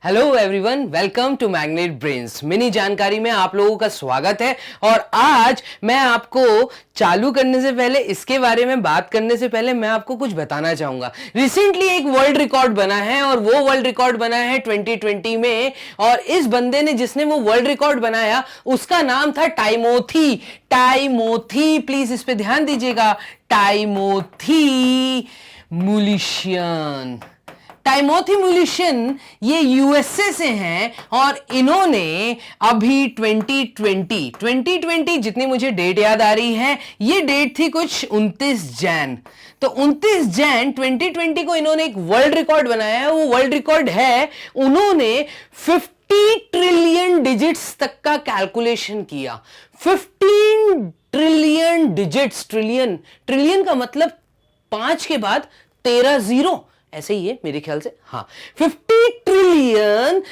Hello everyone, welcome to Magnet Brains. Mini जानकारी में आप लोगों का स्वागत है। और आज मैं आपको चालू करने से पहले, इसके बारे में बात करने से पहले मैं आपको कुछ बताना चाहूंगा। रिसेंटली एक वर्ल्ड रिकॉर्ड बना है और वो वर्ल्ड रिकॉर्ड बना है 2020 में। और इस बंदे ने, जिसने वो वर्ल्ड रिकॉर्ड बनाया, उसका नाम था टाइमोथी। टाइमोथी, प्लीज इस पे ध्यान दीजिएगा। टाइमोथी मुलिशियन। टाइमोथी मुलिशियन ये यूएसए से हैं और इन्होंने अभी 2020 जितनी मुझे डेट याद आ रही है, ये डेट थी कुछ 29 जैन। तो 29 जैन 2020 को इन्होंने एक वर्ल्ड रिकॉर्ड बनाया है। वो वर्ल्ड रिकॉर्ड है, उन्होंने 50 ट्रिलियन डिजिट्स तक का कैलकुलेशन किया। 15 ट्रिलियन डिजिट्स। ट्रिलियन का मतलब 5 के बाद 13 जीरो, ऐसे ही है मेरे ख्याल से। हाँ, 50 ट्रिलियन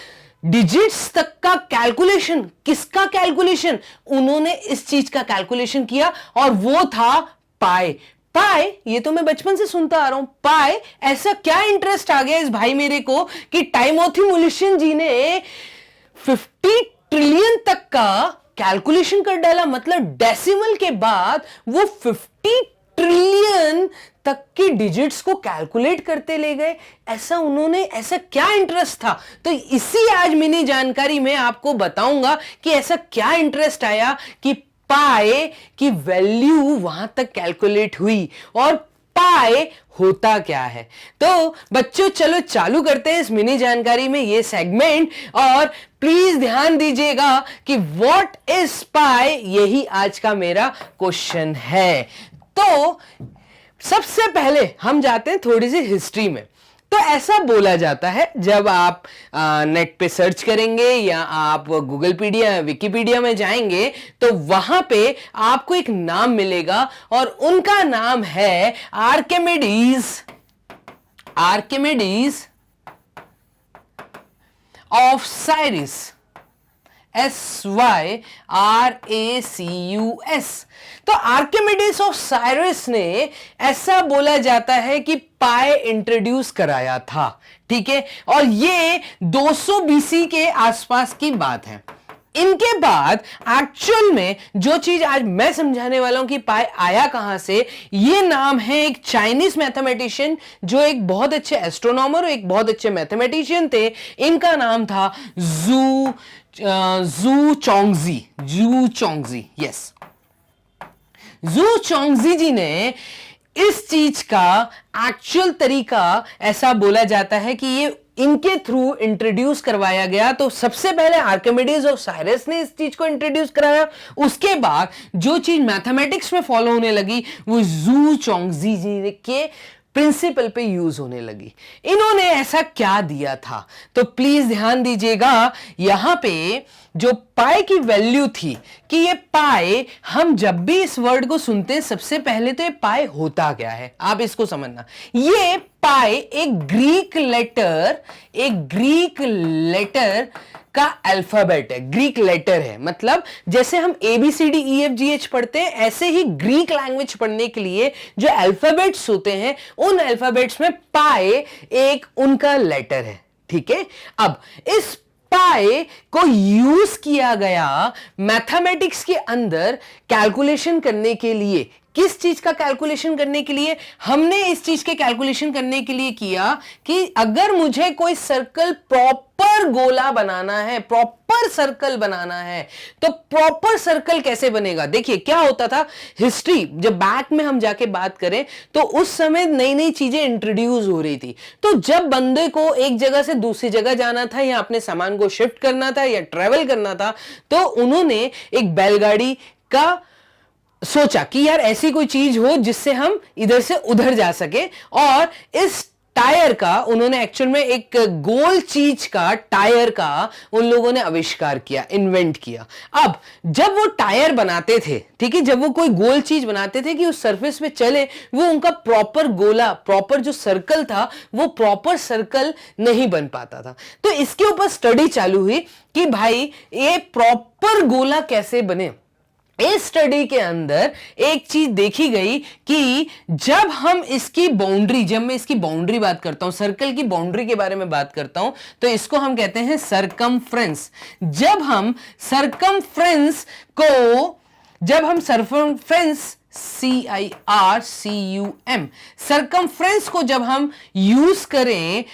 डिजिट्स तक का कैलकुलेशन। किसका कैलकुलेशन? उन्होंने इस चीज का कैलकुलेशन किया और वो था पाई। पाई, ये तो मैं बचपन से सुनता आ रहा हूं। पाई, ऐसा क्या इंटरेस्ट आ गया इस भाई मेरे को कि टाइमोथी मुलिशियन जी ने 50 ट्रिलियन तक का कैलकुलेशन कर डाला। मतलब डेसिमल के बाद वो 50 ट्रिलियन तक की डिजिट्स को कैलकुलेट करते ले गए। ऐसा क्या इंटरेस्ट था? तो इसी आज मिनी जानकारी में आपको बताऊंगा कि ऐसा क्या इंटरेस्ट आया कि पाई की वैल्यू वहां तक कैलकुलेट हुई और पाई होता क्या है। तो बच्चों, चलो चालू करते हैं इस मिनी जानकारी में ये सेगमेंट। और प्लीज ध्यान दीजिएगा कि व्हाट इज पाई, यही आज का मेरा क्वेश्चन है। तो सबसे पहले हम जाते हैं थोड़ी सी हिस्ट्री में। तो ऐसा बोला जाता है, जब आप नेट पे सर्च करेंगे या आप गूगलपीडिया, विकिपीडिया में जाएंगे, तो वहां पे आपको एक नाम मिलेगा और उनका नाम है आर्किमिडीज ऑफ साइरस। SYRACUS। तो आर्किमिडीज ऑफ साइरस ने, ऐसा बोला जाता है कि पाई इंट्रोड्यूस कराया था। ठीक है, और ये 200 BC के आसपास की बात है। इनके बाद एक्चुअल में जो चीज आज मैं समझाने वाला हूं कि पाई आया कहां से, ये नाम है एक चाइनीज मैथमेटिशियन जो एक बहुत अच्छे एस्ट्रोनॉमर और एक बहुत अच्छे मैथमेटिशियन थे। इनका नाम था जू चोंगजी। यस, जू चोंगजी जी ने इस चीज का एक्चुअल तरीका, ऐसा बोला जाता है कि ये इनके थ्रू इंट्रोड्यूस करवाया गया। तो सबसे पहले आर्किमिडीज ऑफ साइरस ने इस चीज को इंट्रोड्यूस कराया। उसके बाद जो चीज मैथमेटिक्स में फॉलो होने लगी, वो जू चोंगजी जी के प्रिंसिपल पे यूज होने लगी। इन्होंने ऐसा क्या दिया था? तो प्लीज ध्यान दीजिएगा, यहां पे जो पाई की वैल्यू थी कि ये पाई, हम जब भी इस वर्ड को सुनते हैं, सबसे पहले तो ये पाई होता क्या है, आप इसको समझना। ये पाई एक ग्रीक लेटर का अल्फाबेट है। ग्रीक लेटर है, मतलब जैसे हम ABCDEFGH पढ़ते हैं, ऐसे ही ग्रीक लैंग्वेज पढ़ने के लिए जो अल्फाबेट्स होते हैं, उन अल्फाबेट्स में पाई एक उनका लेटर है। ठीक है, अब इस पाई को यूज किया गया मैथमेटिक्स के अंदर कैलकुलेशन करने के लिए। किस चीज का कैलकुलेशन करने के लिए? हमने इस चीज के कैलकुलेशन करने के लिए किया कि अगर मुझे कोई सर्कल, प्रॉपर गोला बनाना है, प्रॉपर सर्कल बनाना है, तो प्रॉपर सर्कल कैसे बनेगा? देखिए क्या होता था, हिस्ट्री जब बैक में हम जाके बात करें, तो उस समय नई नई चीजें इंट्रोड्यूस हो रही थी। तो जब बंदे को एक जगह से दूसरी जगह जाना था, या अपने सामान को शिफ्ट करना था, या ट्रेवल करना था, तो उन्होंने एक बैलगाड़ी का सोचा कि यार ऐसी कोई चीज हो जिससे हम इधर से उधर जा सके। और इस टायर का उन्होंने एक्चुअल में एक गोल चीज का, टायर का उन लोगों ने आविष्कार किया, इन्वेंट किया। अब जब वो टायर बनाते थे, ठीक है, जब वो कोई गोल चीज बनाते थे कि उस सरफेस पे चले, वो उनका प्रॉपर गोला, प्रॉपर जो सर्कल था, वो प्रॉपर सर्कल नहीं बन पाता था। तो इसके ऊपर स्टडी चालू हुई कि भाई ये प्रॉपर गोला कैसे बने। इस स्टडी के अंदर एक चीज देखी गई कि जब हम इसकी बाउंड्री, जब मैं इसकी बाउंड्री बात करता हूं, सर्कल की बाउंड्री के बारे में बात करता हूं, तो इसको हम कहते हैं सरकमफ्रेंस। जब हम सरकमफ्रेंस सरकमफ्रेंस को जब हम यूज करें,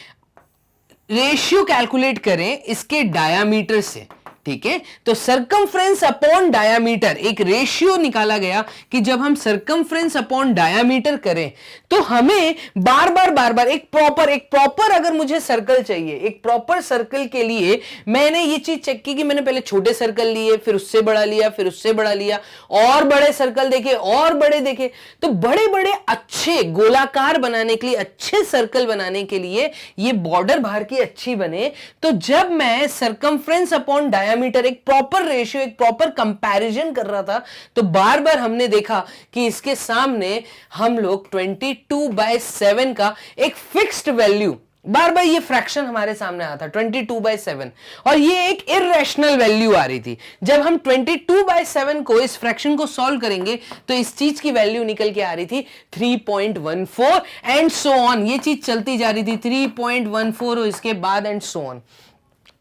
रेशियो कैलकुलेट करें इसके डायामीटर से, ठीक है, तो सरकमफ्रेंस अपॉन डायामीटर एक रेशियो निकाला गया कि जब हम सरकमफ्रेंस अपॉन डायामीटर करें तो हमें बार बार एक प्रॉपर अगर मुझे सर्कल चाहिए, एक प्रॉपर सर्कल के लिए मैंने ये चीज चेक की कि मैंने पहले छोटे सर्कल लिए, फिर उससे बड़ा लिया, फिर उससे बड़ा लिया, और बड़े सर्कल देखे और बड़े देखे, तो बड़े बड़े अच्छे गोलाकार बनाने के लिए, अच्छे सर्कल बनाने के लिए, ये बॉर्डर बाहर की अच्छी बने, तो जब मैं सरकमफ्रेंस अपॉन डायामीटर एक प्रॉपर रेशियो, एक प्रॉपर कंपैरिजन कर रहा था, तो बार बार हमने देखा कि इसके सामने हम लोग 22/7 का एक फिक्स्ड वैल्यू, बार बार ये फ्रैक्शन हमारे सामने आता 22/7, और ये एक इररेशनल वैल्यू आ रही थी। जब हम 22/7 को, इस फ्रैक्शन को सॉल्व करेंगे तो इस चीज की वैल्यू निकल के आ रही थी 3.14 एंड सो ऑन, ये चीज चलती जा रही थी 3.14 और इसके बाद एंड सो ऑन।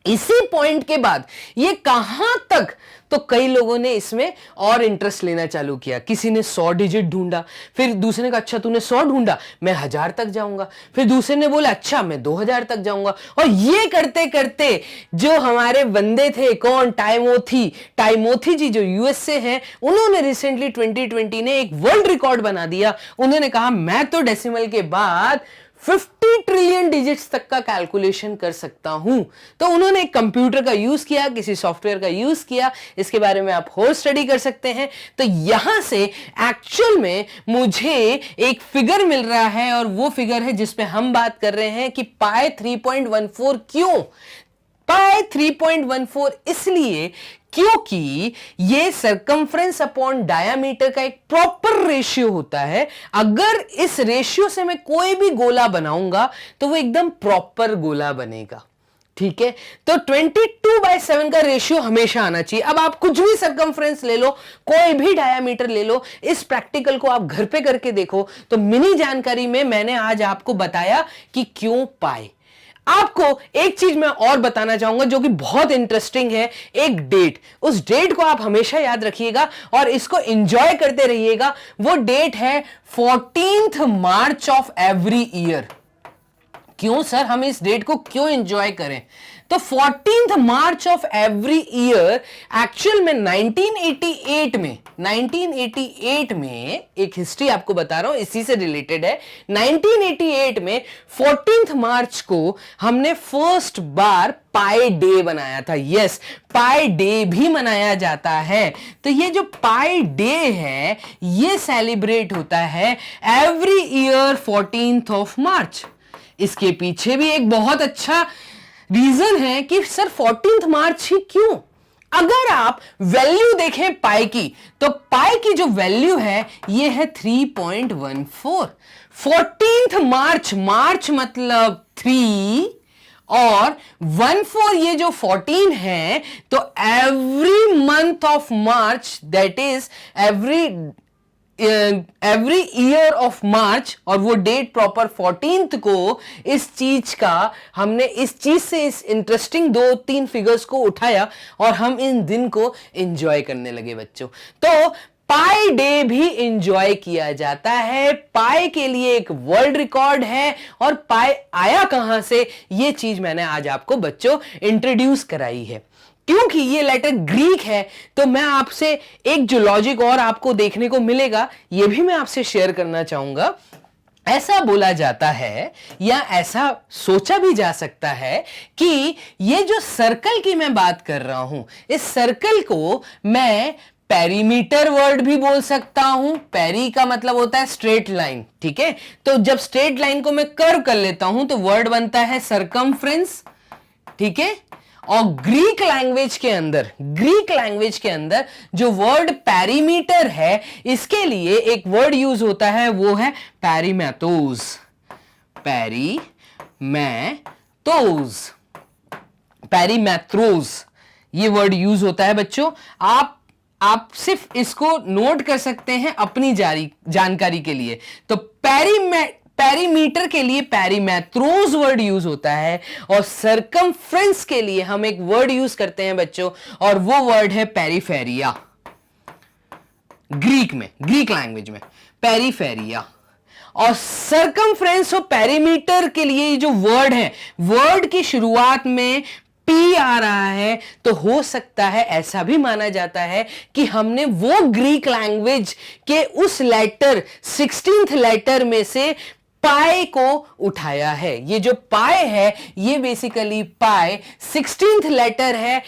इसी पॉइंट के बाद ये कहां तक, तो कई लोगों ने इसमें और इंटरेस्ट लेना चालू किया। किसी ने 100 डिजिट ढूंढा, फिर दूसरे ने कहा अच्छा तूने 100 ढूंढा, मैं 1000 तक जाऊंगा, फिर दूसरे ने बोला अच्छा मैं 2000 तक जाऊंगा, और ये करते करते जो हमारे बंदे थे, कौन, टाइमोथी जी जो यूएस से हैं, उन्होंने रिसेंटली 2020 ने एक वर्ल्ड रिकॉर्ड बना दिया। उन्होंने कहा मैं तो डेसिमल के बाद 50 ट्रिलियन डिजिट्स तक का कैलकुलेशन कर सकता हूं। तो उन्होंने एक कंप्यूटर का यूज किया, किसी सॉफ्टवेयर का यूज किया, इसके बारे में आप और स्टडी कर सकते हैं। तो यहां से एक्चुअल में मुझे एक फिगर मिल रहा है, और वो फिगर है जिस पे हम बात कर रहे हैं कि पाई 3.14 क्यों, पाई 3.14 इसलिए क्योंकि ये सरकमफ्रेंस अपॉन डायामीटर का एक प्रॉपर रेशियो होता है। अगर इस रेशियो से मैं कोई भी गोला बनाऊंगा तो वो एकदम प्रॉपर गोला बनेगा, ठीक है। तो 22/7 का रेशियो हमेशा आना चाहिए। अब आप कुछ भी सरकमफ्रेंस ले लो, कोई भी डायामीटर ले लो, इस प्रैक्टिकल को आप घर पे करके देखो, तो मिनी जानकारी में मैंने आज आपको बताया कि क्यों पाए। आपको एक चीज मैं और बताना चाहूंगा जो कि बहुत इंटरेस्टिंग है, एक डेट। उस डेट को आप हमेशा याद रखिएगा और इसको एंजॉय करते रहिएगा। वो डेट है 14th March of every year. क्यों सर, हम इस डेट को क्यों एंजॉय करें? तो 14th March of every year actual में 1988 में एक हिस्ट्री आपको बता रहा हूं, इसी से रिलेटेड है। 1988 में 14th मार्च को हमने फर्स्ट बार पाई डे बनाया था। यस, पाई डे भी मनाया जाता है। तो ये जो पाई डे है ये सेलिब्रेट होता है every year 14th of March. इसके पीछे भी एक बहुत अच्छा रीजन है कि सर 14th मार्च ही क्यों? अगर आप वैल्यू देखें पाई की, तो पाई की जो वैल्यू है ये है 3.14। 14th मार्च, मार्च मतलब 3 और 14 ये जो 14 है, तो every month of March, that is every year of March, और वो डेट प्रॉपर 14th को, इस चीज का हमने, इस चीज से इस इंटरेस्टिंग 2-3 फिगर्स को उठाया और हम इन दिन को एंजॉय करने लगे बच्चों। तो पाई डे भी एंजॉय किया जाता है। पाई के लिए एक वर्ल्ड रिकॉर्ड है, और पाई आया कहां से ये चीज मैंने आज आपको बच्चों इंट्रोड्यूस कराई है। क्योंकि ये लेटर ग्रीक है, तो मैं आपसे एक जो लॉजिक और आपको देखने को मिलेगा ये भी मैं आपसे शेयर करना चाहूंगा। ऐसा बोला जाता है या ऐसा सोचा भी जा सकता है कि ये जो सर्कल की मैं बात कर रहा हूं, इस सर्कल को मैं पेरीमीटर वर्ड भी बोल सकता हूं। पेरी का मतलब होता है स्ट्रेट लाइन, ठीक है। तो जब स्ट्रेट लाइन को मैं कर्व कर लेता हूं तो वर्ड बनता है सरकमफ्रेंस, ठीक है। और ग्रीक लैंग्वेज के अंदर जो वर्ड पेरीमीटर है, इसके लिए एक वर्ड यूज होता है, वो है पेरीमेथोस। पेरीमेथ्रोस ये वर्ड यूज होता है बच्चों। आप आप सिर्फ इसको नोट कर सकते हैं अपनी जारी जानकारी के लिए। तो पेरीमीटर के लिए पेरीमेत्रोस वर्ड यूज होता है और सरकमफ्रेंस के लिए हम एक वर्ड यूज करते हैं बच्चों, और वो वर्ड है पेरीफेरिया। ग्रीक लैंग्वेज में पेरीफेरिया। और सरकमफ्रेंस और पेरीमीटर के लिए जो वर्ड है, वर्ड की शुरुआत में पी आ रहा है, तो हो सकता है ऐसा भी माना जाता है कि हमने वो ग्रीक लैंग्वेज के उस लेटर 16th लेटर में से पाई को उठाया है। ये जो पाई है ये बेसिकली पाई 16th लेटर है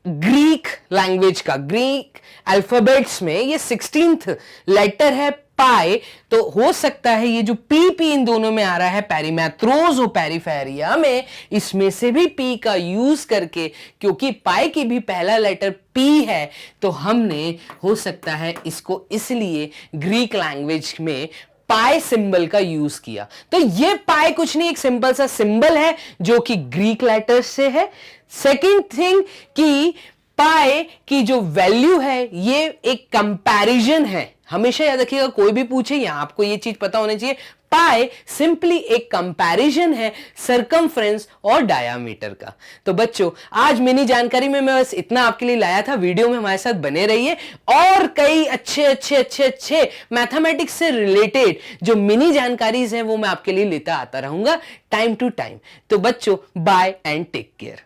ग्रीक लैंग्वेज का। ग्रीक अल्फाबेट्स में ये 16th लेटर है पाई। तो हो सकता है ये जो पी इन दोनों में आ रहा है, पेरीमेत्रोस और पेरीफेरिया में, इसमें से भी पी का यूज करके, क्योंकि पाई की भी पहला लेटर पी है, तो हमने हो सकता है इसको इसलिए ग्रीक लैंग्वेज में पाई सिंबल का यूज किया। तो ये पाई कुछ नहीं, एक सिंपल सा सिंबल है जो कि ग्रीक लेटर्स से है। सेकंड थिंग कि पाई की जो वैल्यू है ये एक कंपैरिजन है। हमेशा याद रखिएगा, कोई भी पूछे या आपको ये चीज पता होनी चाहिए, पाई सिंपली एक कंपैरिजन है सरकमफ्रेंस और डायामीटर का। तो बच्चों आज मिनी जानकारी में मैं बस इतना आपके लिए लाया था। वीडियो में हमारे साथ बने रहिए और कई अच्छे मैथमेटिक्स से रिलेटेड जो मिनी जानकारीज हैं वो मैं आपके लिए लेता आता रहूंगा टाइम टू टाइम। तो बच्चों बाय एंड टेक केयर।